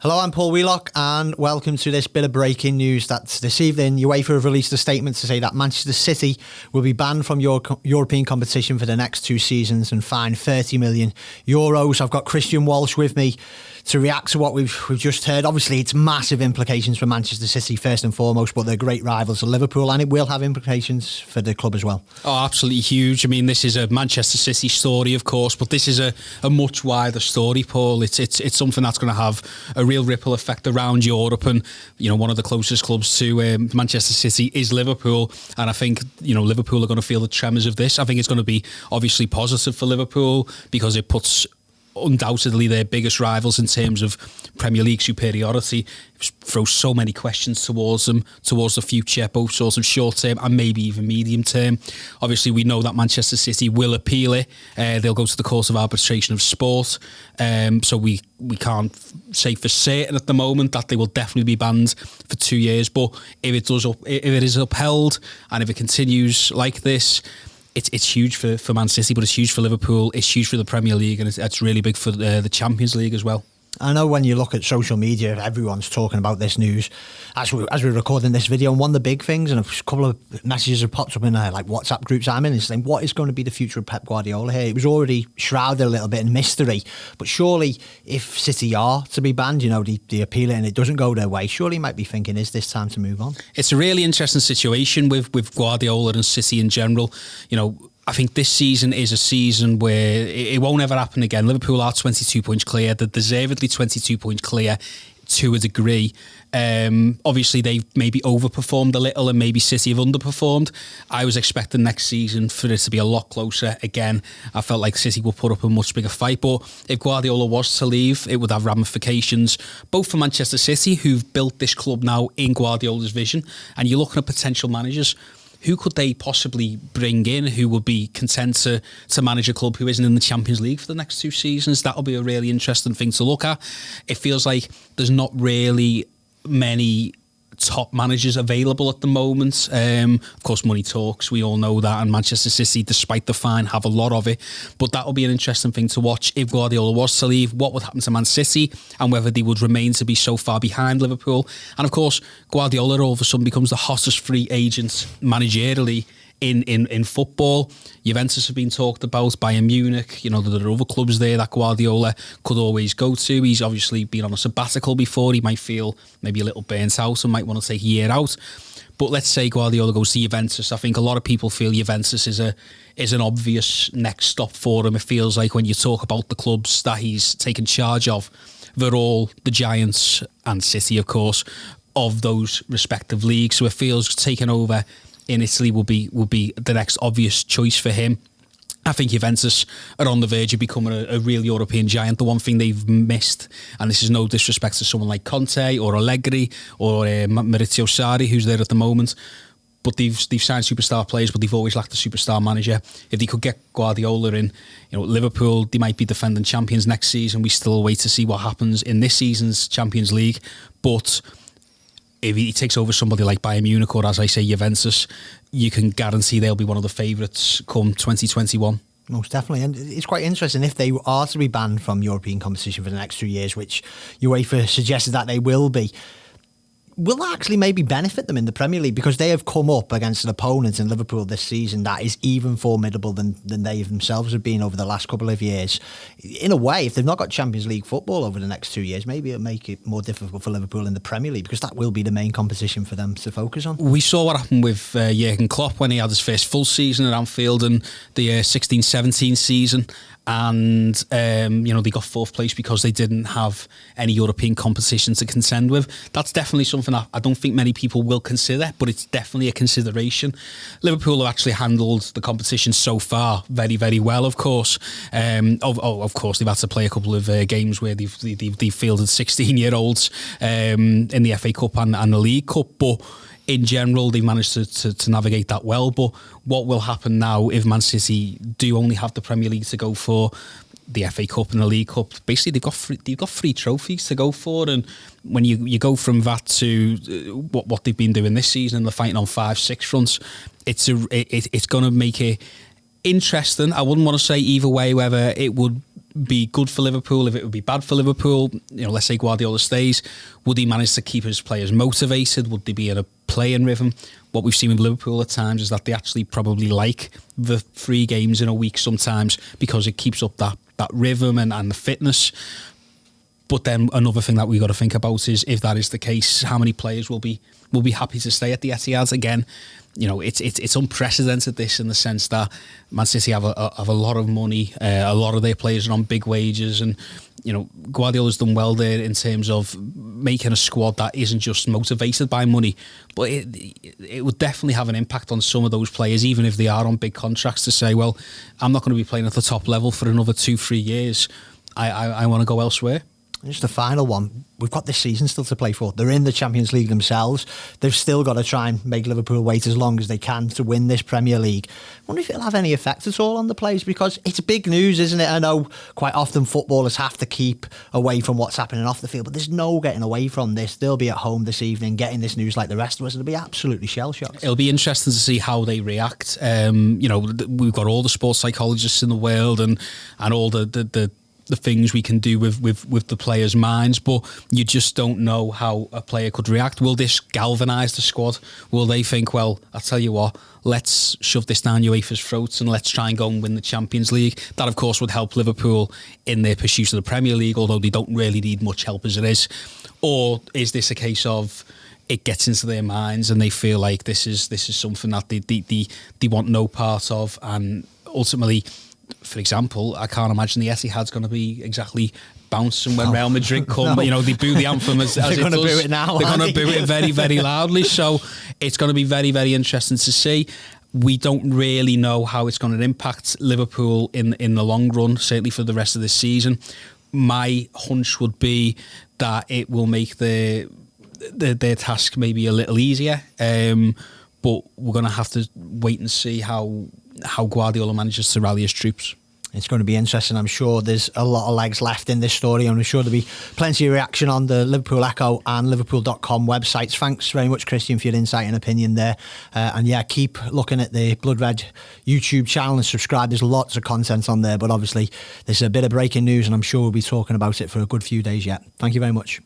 Hello, I'm Paul Wheelock, and welcome to this bit of breaking news that this evening UEFA have released a statement to say that Manchester City will be banned from European competition for the next 2 seasons and fined €30 million. I've got Kristian Walsh with me to react to what we've just heard. Obviously, it's massive implications for Manchester City first and foremost, but they're great rivals of Liverpool, and it will have implications for the club as well. Oh, absolutely huge. I mean, this is a Manchester City story, of course, but this is a much wider story, Paul. It's something that's going to have a real ripple effect around Europe, and one of the closest clubs to Manchester City is Liverpool, and I think Liverpool are going to feel the tremors of this. I think it's going to be obviously positive for Liverpool because it puts undoubtedly their biggest rivals in terms of Premier League superiority, throws so many questions towards them, towards the future, both sorts of short term and maybe even medium term. Obviously, we know that Manchester City will appeal it. They'll go to the Court of Arbitration of Sport. So we can't say for certain at the moment that they will definitely be banned for 2 years. But if it is upheld and if it continues like this, it's huge for Man City, but it's huge for Liverpool, it's huge for the Premier League, and it's really big for the Champions League as well. I know when you look at social media, everyone's talking about this news as we're recording this video. And one of the big things, and a couple of messages have popped up in like WhatsApp groups I'm in, is saying, what is going to be the future of Pep Guardiola here? It was already shrouded a little bit in mystery. But surely, if City are to be banned, the appeal and it doesn't go their way, surely you might be thinking, is this time to move on? It's a really interesting situation with Guardiola and City in general. I think this season is a season where it won't ever happen again. Liverpool are 22 points clear. They're deservedly 22 points clear to a degree. Obviously, they've maybe overperformed a little and maybe City have underperformed. I was expecting next season for it to be a lot closer. Again, I felt like City will put up a much bigger fight. But if Guardiola was to leave, it would have ramifications, both for Manchester City, who've built this club now in Guardiola's vision, and you're looking at potential managers. Who could they possibly bring in who would be content to manage a club who isn't in the Champions League for the next 2 seasons? That'll be a really interesting thing to look at. It feels like there's not really many top managers available at the moment. Of course, money talks. We all know that. And Manchester City, despite the fine, have a lot of it. But that'll be an interesting thing to watch. If Guardiola was to leave, what would happen to Man City and whether they would remain to be so far behind Liverpool. And of course, Guardiola all of a sudden becomes the hottest free agent managerially in football. Juventus have been talked about, Bayern Munich, there are other clubs there that Guardiola could always go to. He's obviously been on a sabbatical before. He might feel maybe a little burnt out and might want to take a year out. But let's say Guardiola goes to Juventus. I think a lot of people feel Juventus is an obvious next stop for him. It feels like when you talk about the clubs that he's taken charge of, they're all the giants, and City, of course, of those respective leagues. So it feels taking over in Italy will be the next obvious choice for him. I think Juventus are on the verge of becoming a real European giant. The one thing they've missed, and this is no disrespect to someone like Conte or Allegri or Maurizio Sarri, who's there at the moment, but they've signed superstar players, but they've always lacked a superstar manager. If they could get Guardiola in, Liverpool, they might be defending champions next season. We still wait to see what happens in this season's Champions League, but if he takes over somebody like Bayern Munich or, as I say, Juventus, you can guarantee they'll be one of the favourites come 2021. Most definitely. And it's quite interesting if they are to be banned from European competition for the next 2 years, which UEFA suggested that they will be. Will that actually maybe benefit them in the Premier League? Because they have come up against an opponent in Liverpool this season that is even formidable than they themselves have been over the last couple of years. In a way, if they've not got Champions League football over the next 2 years, maybe it'll make it more difficult for Liverpool in the Premier League, because that will be the main competition for them to focus on. We saw what happened with Jurgen Klopp when he had his first full season at Anfield in the 16-17 season. And they got fourth place because they didn't have any European competition to contend with. That's definitely something that I don't think many people will consider, but it's definitely a consideration. Liverpool have actually handled the competition so far very, very well, of course. Of course, they've had to play a couple of games where they've fielded 16-year-olds in the FA Cup and the League Cup, but in general, they've managed to navigate that well. But what will happen now if Man City do only have the Premier League to go for, the FA Cup and the League Cup? Basically, they've got three trophies to go for, and when you go from that to what they've been doing this season, and they're fighting on 5-6 fronts, it's going to make it interesting. I wouldn't want to say either way whether it would be good for Liverpool, if it would be bad for Liverpool. Let's say Guardiola stays, would he manage to keep his players motivated? Would they be in a playing rhythm? What we've seen with Liverpool at times is that they actually probably like the 3 games in a week sometimes, because it keeps up that rhythm and the fitness. But then another thing that we've got to think about is, if that is the case, how many players will be happy to stay at the Etihad again? It's unprecedented, this, in the sense that Man City have a lot of money, a lot of their players are on big wages, and Guardiola's done well there in terms of making a squad that isn't just motivated by money, but it would definitely have an impact on some of those players, even if they are on big contracts, to say, well, I'm not going to be playing at the top level for another 2-3 years. I want to go elsewhere. Just the final one. We've got this season still to play for. They're in the Champions League themselves. They've still got to try and make Liverpool wait as long as they can to win this Premier League. I wonder if it'll have any effect at all on the players, because it's big news, isn't it? I know quite often footballers have to keep away from what's happening off the field, but there's no getting away from this. They'll be at home this evening getting this news like the rest of us. It'll be absolutely shell-shocked. It'll be interesting to see how they react. We've got all the sports psychologists in the world and all the things we can do with the players' minds, but you just don't know how a player could react. Will this galvanise the squad? Will they think, well, I'll tell you what, let's shove this down UEFA's throats and let's try and go and win the Champions League? That, of course, would help Liverpool in their pursuit of the Premier League, although they don't really need much help as it is. Or is this a case of it gets into their minds and they feel like this is something that they want no part of, and ultimately, for example, I can't imagine the Etihad's going to be exactly bouncing when Real Madrid come. No. They boo the anthem as They're going to boo it now. They're going to boo it very, very loudly. So it's going to be very, very interesting to see. We don't really know how it's going to impact Liverpool in the long run, certainly for the rest of this season. My hunch would be that it will make their task maybe a little easier. But we're going to have to wait and see how Guardiola manages to rally his troops. It's going to be interesting. I'm sure there's a lot of legs left in this story, and I'm sure there'll be plenty of reaction on the Liverpool Echo and Liverpool.com websites. Thanks very much, Kristian, for your insight and opinion there. And yeah, keep looking at the Blood Red YouTube channel and subscribe. There's lots of content on there, but obviously there's a bit of breaking news, and I'm sure we'll be talking about it for a good few days yet. Thank you very much.